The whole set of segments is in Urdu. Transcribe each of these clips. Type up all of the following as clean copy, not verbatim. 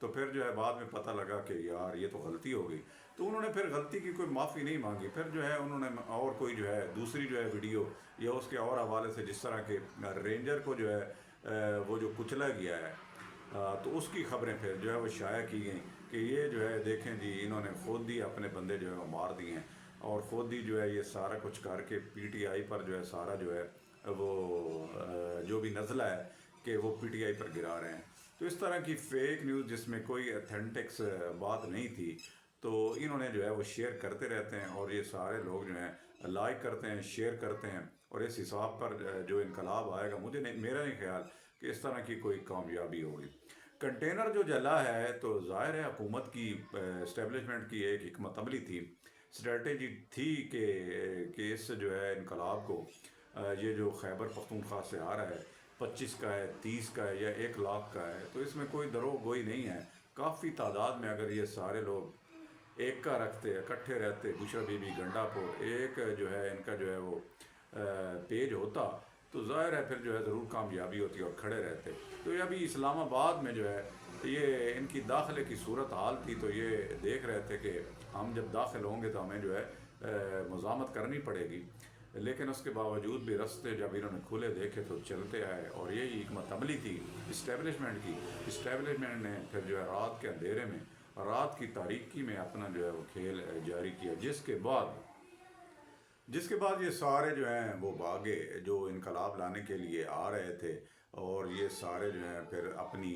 تو پھر جو ہے بعد میں پتہ لگا کہ یار یہ تو غلطی ہو گئی، تو انہوں نے پھر غلطی کی کوئی معافی نہیں مانگی، پھر جو ہے انہوں نے اور کوئی جو ہے دوسری جو ہے ویڈیو یا اس کے اور حوالے سے، جس طرح کے رینجر کو جو ہے وہ جو کچلا گیا ہے، تو اس کی خبریں پھر جو ہے وہ شائع کی گئیں کہ یہ جو ہے دیکھیں جی انہوں نے خود ہی اپنے بندے جو ہے وہ مار دیے ہیں، اور خود ہی جو ہے یہ سارا کچھ کر کے پی ٹی آئی پر جو ہے سارا جو ہے وہ جو بھی نزلہ ہے کہ وہ پی ٹی آئی پر گرا رہے ہیں۔ تو اس طرح کی فیک نیوز جس میں کوئی اتھینٹکس بات نہیں تھی، تو انہوں نے جو ہے وہ شیئر کرتے رہتے ہیں، اور یہ سارے لوگ جو ہیں لائک کرتے ہیں، شیئر کرتے ہیں، اور اس حساب پر جو انقلاب آئے گا، میرا نہیں خیال کہ اس طرح کی کوئی کامیابی ہوگی۔ کنٹینر جو جلا ہے تو ظاہر ہے حکومت کی اسٹیبلشمنٹ کی ایک حکمت عملی تھی، اسٹریٹجی تھی کہ اس جو ہے انقلاب کو یہ جو خیبر پختونخوا سے آ رہا ہے 25 کا ہے، 30 کا ہے یا 1 لاکھ کا ہے، تو اس میں کوئی دروغ گوئی نہیں ہے۔ کافی تعداد میں اگر یہ سارے لوگ ایک کا رکھتے، اکٹھے رہتے، بشرا بی بی، گنڈا پور، ایک جو ہے ان کا جو ہے وہ پیج ہوتا، تو ظاہر ہے پھر جو ہے ضرور کامیابی ہوتی اور کھڑے رہتے۔ تو یہ ابھی اسلام آباد میں جو ہے یہ ان کی داخلے کی صورت حال تھی، تو یہ دیکھ رہے تھے کہ ہم جب داخل ہوں گے تو ہمیں جو ہے مزاحمت کرنی پڑے گی، لیکن اس کے باوجود بھی رستے جب انہوں نے کھلے دیکھے تو چلتے آئے، اور یہی حکمت عملی تھی اسٹیبلشمنٹ کی۔ اسٹیبلشمنٹ نے پھر جو ہے رات کے اندھیرے میں، رات کی تاریکی میں اپنا جو ہے وہ کھیل جاری کیا، جس کے بعد یہ سارے جو ہیں وہ بھاگے جو انقلاب لانے کے لیے آ رہے تھے، اور یہ سارے جو ہیں پھر اپنی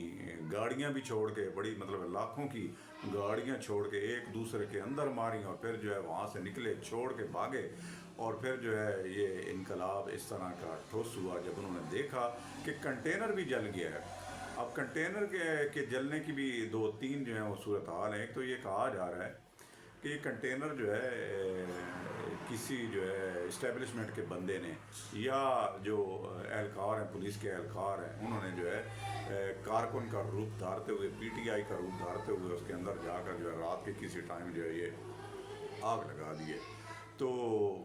گاڑیاں بھی چھوڑ کے، بڑی مطلب لاکھوں کی گاڑیاں چھوڑ کے ایک دوسرے کے اندر ماری، اور پھر جو ہے وہاں سے نکلے، چھوڑ کے بھاگے، اور پھر جو ہے یہ انقلاب اس طرح کا ٹھوس ہوا جب انہوں نے دیکھا کہ کنٹینر بھی جل گیا ہے۔ اب کنٹینر کے جلنے کی بھی دو تین جو ہیں وہ صورتحال ہیں۔ ایک تو یہ کہا جا رہا ہے کہ یہ کنٹینر جو ہے کسی جو ہے اسٹیبلشمنٹ کے بندے نے، یا جو اہلکار ہیں، پولیس کے اہلکار ہیں، انہوں نے جو ہے کارکن کا روپ دھارتے ہوئے، پی ٹی آئی کا روپ دھارتے ہوئے اس کے اندر جا کر جو ہے رات کے کسی ٹائم جو ہے یہ آگ لگا دیے۔ تو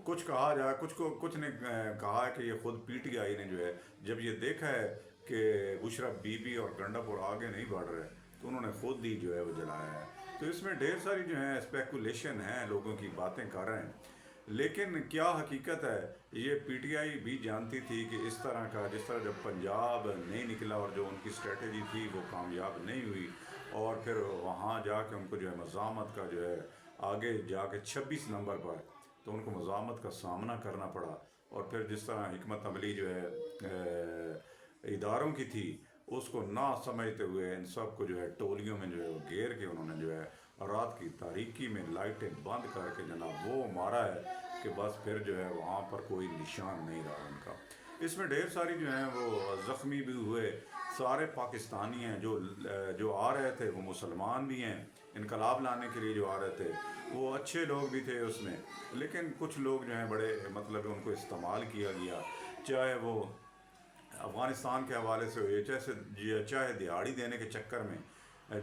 کچھ کہا جائے، کچھ نے کہا ہے کہ یہ خود پی ٹی آئی نے جو ہے جب یہ دیکھا ہے کہ بشرا بی بی اور گنڈا پور آگے نہیں بڑھ رہے، تو انہوں نے خود ہی جو ہے وہ جلایا ہے۔ تو اس میں ڈھیر ساری جو ہیں اسپیکولیشن ہیں، لوگوں کی باتیں کر رہے ہیں، لیکن کیا حقیقت ہے یہ پی ٹی آئی بھی جانتی تھی کہ اس طرح کا، جس طرح جب پنجاب نہیں نکلا اور جو ان کی اسٹریٹجی تھی وہ کامیاب نہیں ہوئی، اور پھر وہاں جا کے ان کو جو ہے مزاحمت کا جو ہے آگے جا کے 26 نمبر پر تو ان کو مزاحمت کا سامنا کرنا پڑا، اور پھر جس طرح حکمت عملی جو ہے اداروں کی تھی اس کو نہ سمجھتے ہوئے ان سب کو جو ہے ٹولیوں میں جو ہے وہ گھیر کے انہوں نے جو ہے رات کی تاریکی میں لائٹیں بند کر کے جناب وہ مارا ہے کہ بس پھر جو ہے وہاں پر کوئی نشان نہیں رہا ان کا۔ اس میں ڈھیر ساری جو ہیں وہ زخمی بھی ہوئے، سارے پاکستانی ہیں جو آ رہے تھے، وہ مسلمان بھی ہیں، انقلاب لانے کے لیے جو آ رہے تھے وہ اچھے لوگ بھی تھے اس میں، لیکن کچھ لوگ جو ہیں بڑے مطلب ان کو استعمال کیا گیا، چاہے وہ افغانستان کے حوالے سے ہوئے، چاہے دہاڑی دینے کے چکر میں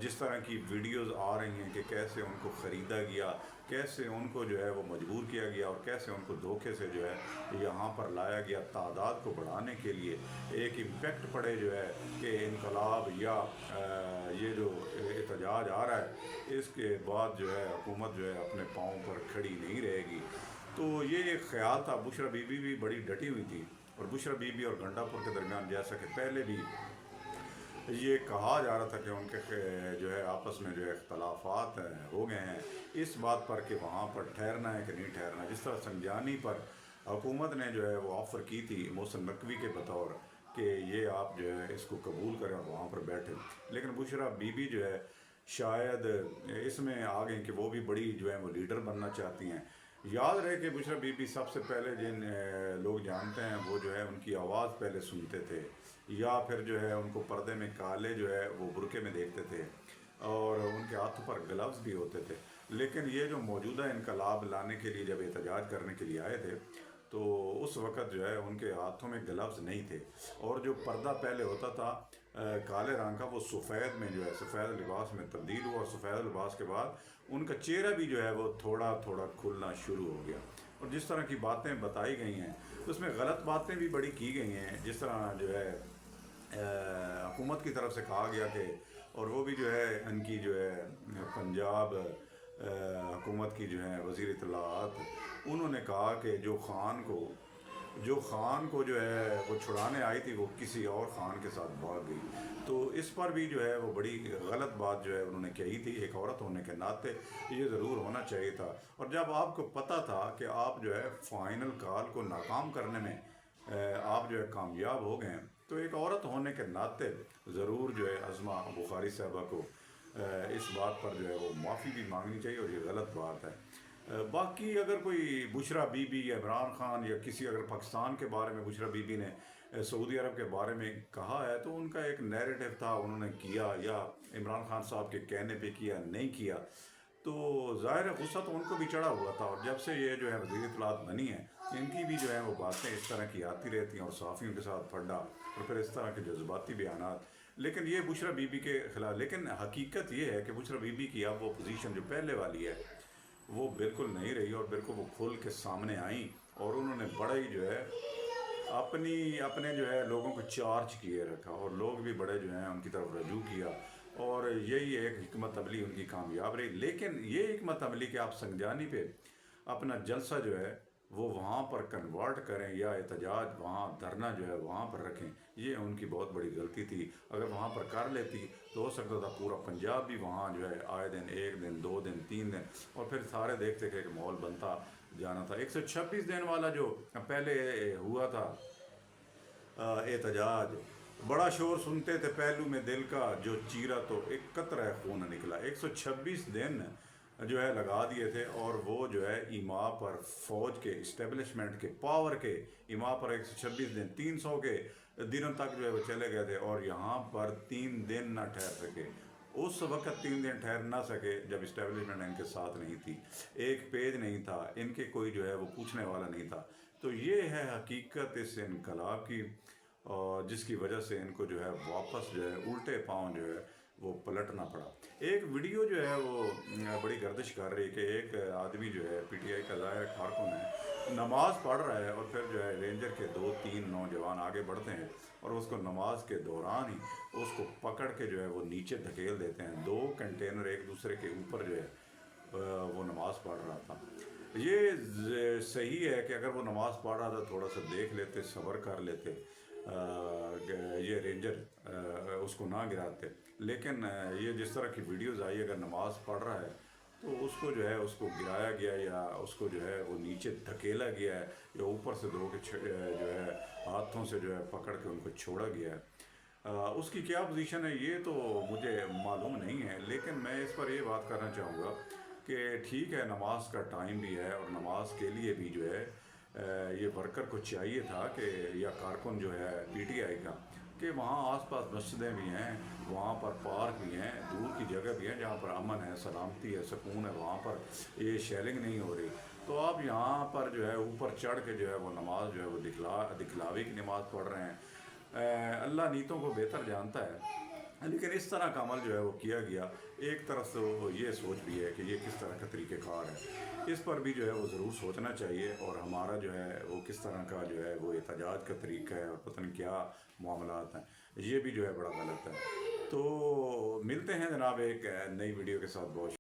جس طرح کی ویڈیوز آ رہی ہیں کہ کیسے ان کو خریدا گیا، کیسے ان کو جو ہے وہ مجبور کیا گیا، اور کیسے ان کو دھوکے سے جو ہے یہاں پر لایا گیا تعداد کو بڑھانے کے لیے، ایک امپیکٹ پڑے جو ہے کہ انقلاب یا یہ جو احتجاج آ رہا ہے اس کے بعد جو ہے حکومت جو ہے اپنے پاؤں پر کھڑی نہیں رہے گی۔ تو یہ ایک خیال تھا۔ بشرا بی بی بھی بڑی ڈٹی ہوئی تھی، اور بشرا بی بی اور گنڈا پور کے درمیان جیسا کہ پہلے بھی یہ کہا جا رہا تھا کہ ان کے جو ہے آپس میں جو ہے اختلافات ہو گئے ہیں اس بات پر کہ وہاں پر ٹھہرنا ہے کہ نہیں ٹھہرنا، جس طرح سنجانی پر حکومت نے جو ہے وہ آفر کی تھی محسن نقوی کے بطور کہ یہ آپ جو ہے اس کو قبول کریں اور وہاں پر بیٹھیں، لیکن بشرا بی بی جو ہے شاید اس میں آ گئیں کہ وہ بھی بڑی جو ہے وہ لیڈر بننا چاہتی ہیں۔ یاد رہے کہ بشرا بی بی سب سے پہلے جن لوگ جانتے ہیں وہ جو ہے ان کی آواز پہلے سنتے تھے، یا پھر جو ہے ان کو پردے میں کالے جو ہے وہ برقعے میں دیکھتے تھے، اور ان کے ہاتھوں پر گلوز بھی ہوتے تھے، لیکن یہ جو موجودہ انقلاب لانے کے لیے جب احتجاج کرنے کے لیے آئے تھے تو اس وقت جو ہے ان کے ہاتھوں میں گلوز نہیں تھے، اور جو پردہ پہلے ہوتا تھا کالے رنگ کا، وہ سفید میں جو ہے سفید لباس میں تبدیل ہوا، اور سفید لباس کے بعد ان کا چہرہ بھی جو ہے وہ تھوڑا تھوڑا کھلنا شروع ہو گیا، اور جس طرح کی باتیں بتائی گئی ہیں اس میں غلط باتیں بھی بڑی کی گئی ہیں، جس طرح جو ہے حکومت کی طرف سے کہا گیا کہ اور وہ بھی جو ہے ان کی جو ہے پنجاب حکومت کی جو ہے وزیر اطلاعات، انہوں نے کہا کہ جو خان کو جو ہے وہ چھڑانے آئی تھی وہ کسی اور خان کے ساتھ بھاگ گئی. تو اس پر بھی جو ہے وہ بڑی غلط بات جو ہے انہوں نے کہی تھی. ایک عورت ہونے کے ناطے یہ ضرور ہونا چاہیے تھا. اور جب آپ کو پتہ تھا کہ آپ جو ہے فائنل کال کو ناکام کرنے میں آپ جو ہے کامیاب ہو گئے ہیں، تو ایک عورت ہونے کے ناطے ضرور جو ہے عظمہ بخاری صاحبہ کو اس بات پر جو ہے وہ معافی بھی مانگنی چاہیے، اور یہ غلط بات ہے. باقی اگر کوئی بشرا بی بی یا عمران خان یا کسی اگر پاکستان کے بارے میں بشرا بی بی نے سعودی عرب کے بارے میں کہا ہے تو ان کا ایک نیریٹو تھا، انہوں نے کیا یا عمران خان صاحب کے کہنے پہ کیا نہیں کیا، تو ظاہر ہے غصہ تو ان کو بھی چڑھا ہوا تھا. اور جب سے یہ جو ہے وزیر اطلاعات بنی ہے، ان کی بھی جو ہے وہ باتیں اس طرح کی آتی رہتی ہیں اور صحافیوں کے ساتھ پھڈا اور پھر اس طرح کے جذباتی بیانات. لیکن یہ بشرا بی بی کے خلاف، لیکن حقیقت یہ ہے کہ بشرا بی بی کی اب وہ پوزیشن جو پہلے والی ہے وہ بالکل نہیں رہی، اور بالکل وہ کھل کے سامنے آئیں اور انہوں نے بڑا ہی جو ہے اپنے جو ہے لوگوں کو چارج کیے رکھا، اور لوگ بھی بڑے جو ہیں ان کی طرف رجوع کیا، اور یہی ایک حکمت عملی ان کی کامیاب رہی. لیکن یہ حکمت عملی کہ آپ سنجانی پہ اپنا جلسہ جو ہے وہ وہاں پر کنورٹ کریں یا احتجاج وہاں دھرنا جو ہے وہاں پر رکھیں، یہ ان کی بہت بڑی غلطی تھی. اگر وہاں پر کر لیتی تو ہو سکتا تھا پورا پنجاب بھی وہاں جو ہے آئے دن 1 دن 2 دن 3 دن، اور پھر سارے دیکھتے کہ ایک ماحول بنتا جانا تھا. 126 دن والا جو پہلے ہوا تھا احتجاج، بڑا شور سنتے تھے پہلو میں دل کا جو چیرا تو ایک قطرہ خون نکلا. 126 دن جو ہے لگا دیے تھے، اور وہ جو ہے ایما پر فوج کے اسٹیبلشمنٹ کے پاور کے ایما پر 126 دن 300 کے دنوں تک جو ہے وہ چلے گئے تھے، اور یہاں پر 3 دن نہ ٹھہر سکے. اس وقت 3 دن ٹھہر نہ سکے جب اسٹیبلشمنٹ ان کے ساتھ نہیں تھی، ایک پیج نہیں تھا ان کے، کوئی جو ہے وہ پوچھنے والا نہیں تھا. تو یہ ہے حقیقت اس انقلاب کی، اور جس کی وجہ سے ان کو جو ہے واپس جو ہے الٹے پاؤں جو ہے وہ پلٹنا پڑا. ایک ویڈیو جو ہے وہ بڑی گردش کر رہی کہ ایک آدمی جو ہے پی ٹی آئی کا ظاہر کارکن ہے، نماز پڑھ رہا ہے، اور پھر جو ہے رینجر کے 2 3 نوجوان آگے بڑھتے ہیں اور اس کو نماز کے دوران ہی اس کو پکڑ کے جو ہے وہ نیچے دھکیل دیتے ہیں. 2 کنٹینر ایک دوسرے کے اوپر جو ہے وہ نماز پڑھ رہا تھا. یہ صحیح ہے کہ اگر وہ نماز پڑھ رہا تھا تھوڑا سا دیکھ لیتے، صبر کر لیتے، یہ رینجر اس کو نہ گراتے. لیکن یہ جس طرح کی ویڈیوز آئی، اگر نماز پڑھ رہا ہے تو اس کو جو ہے اس کو گرایا گیا، یا اس کو جو ہے وہ نیچے دھکیلا گیا ہے، یا اوپر سے دھو کے جو ہے ہاتھوں سے جو ہے پکڑ کے ان کو چھوڑا گیا ہے. اس کی کیا پوزیشن ہے یہ تو مجھے معلوم نہیں ہے، لیکن میں اس پر یہ بات کرنا چاہوں گا کہ ٹھیک ہے نماز کا ٹائم بھی ہے، اور نماز کے لیے بھی جو ہے یہ ورکر کو چاہیے تھا کہ یا کارکن جو ہے پی ٹی آئی کا، کہ وہاں آس پاس مسجدیں بھی ہیں، وہاں پر پارک بھی ہیں، دور کی جگہ بھی ہیں جہاں پر امن ہے، سلامتی ہے، سکون ہے، وہاں پر یہ شیلنگ نہیں ہو رہی. تو آپ یہاں پر جو ہے اوپر چڑھ کے جو ہے وہ نماز جو ہے وہ دکھلاوے کی نماز پڑھ رہے ہیں. اللہ نیتوں کو بہتر جانتا ہے، لیکن اس طرح کا عمل جو ہے وہ کیا گیا. ایک طرف سے یہ سوچ بھی ہے کہ یہ کس طرح کا طریقہ کار ہے، اس پر بھی جو ہے وہ ضرور سوچنا چاہیے، اور ہمارا جو ہے وہ کس طرح کا جو ہے وہ احتجاج کا طریقہ ہے اور پتہ نہیں کیا معاملات ہیں، یہ بھی جو ہے بڑا غلط ہے. تو ملتے ہیں جناب ایک نئی ویڈیو کے ساتھ. بہت